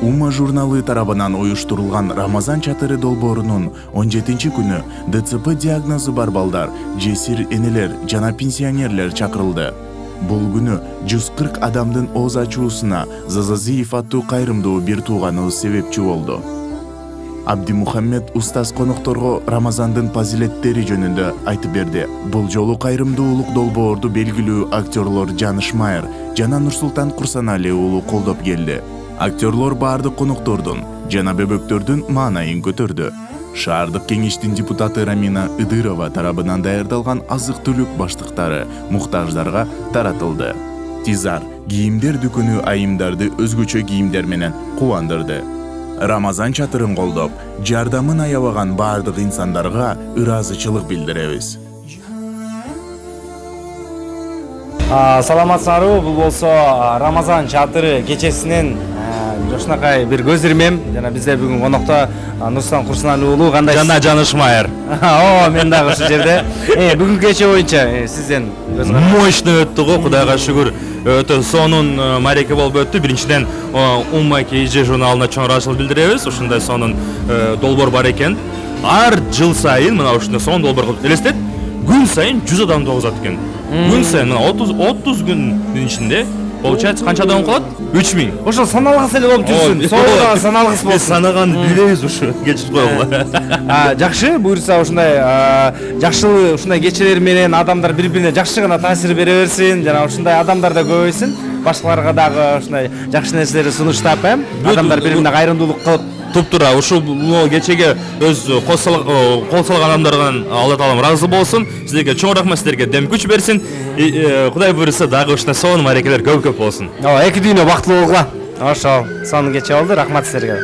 Ума журналы тарабынан уюштурулган Рамазан чатыры долбоорунун 17-күнү ДЦП диагнозу бар балдар, жесир энелер жана пенсионерлер чакырылды. Бул күнү 140 адамдын ооз ачуусуна Зазазиев аттуу кайрымдуу бир тууганыбыз себепчи болду. Абдимухаммед устаз конокторго Рамазандын фазилеттери жөнүндө айтып берди. Бул жолу кайрымдуулук долбоорду белгилүү актерлор Жаныш Майер жана Нурсултан Курсаналиев уулу колдоп келди. Актерлор бардык коноктордун жана бөбөктөрдүн маанайын көтөрдү. Шаардык кеңештин депутаты Рамина Ыдырова тарабынан даярдалган азык-түлүк баштыктары муктаждарга таратылды. Тизар кийимдер дүкөнү айымдарды өзгөчө кийимдер менен кубандырды. Рамазан чатырын колдоп, жардамын аябаган бардык инсандарга ыраазычылык билдиребиз. Саламатсыңарбы, бул болсо Рамазан чатыры кечесинен жошунакай бир көз ирмем. Жана бизде бүгүн конокто Нурсултан Курсаналиев уулу кандай? Жана Жаныш Майер. Мен дагы ушул жерде. Бүгүнкү кече боюнча сизден мощный өттү го, Кудайга шүгүр. Өтө сонун мареке болуп өттү. Биринчиден Умма КЖ журналына чоң ыраазычылык билдиребиз. Ушундай сонун долбоор бар экен. Ар жыл сайын мына ушундай сонун долбоор кылып элестет. Күн сайын 100 адамды ооз аткан. Күн сайын 30 күндүн ичинде получается канча адам калат? 3000. Ошо саналгыс эле болуп жүрсүн. Соңуна саналгыс болсун. Санаганды билебиз ушу. Кечирип койгула. Жакшы, буюрса ушундай жакшылык, ушундай кечелер менен адамдар бири-бирине жакшы гана таасир бере берсин, жана ушундай адамдар да көбөйсүн. Башкаларга дагы ушундай жакшы нерселерди сунуштап, адамдар бири-бирине кайрымдуулук кылып туптура ушул кечеге өз кол салган адамдардан Алла таалам ыраазы болсун. Сиздерге чоң рахмат, сиздерге дем күч берсин. Кудай буйруса дагы ушундай сонун марекелер көп болсун. Эки дүйнө бактылуу болгула. Ошол сонун кече болду. Рахмат сиздерге.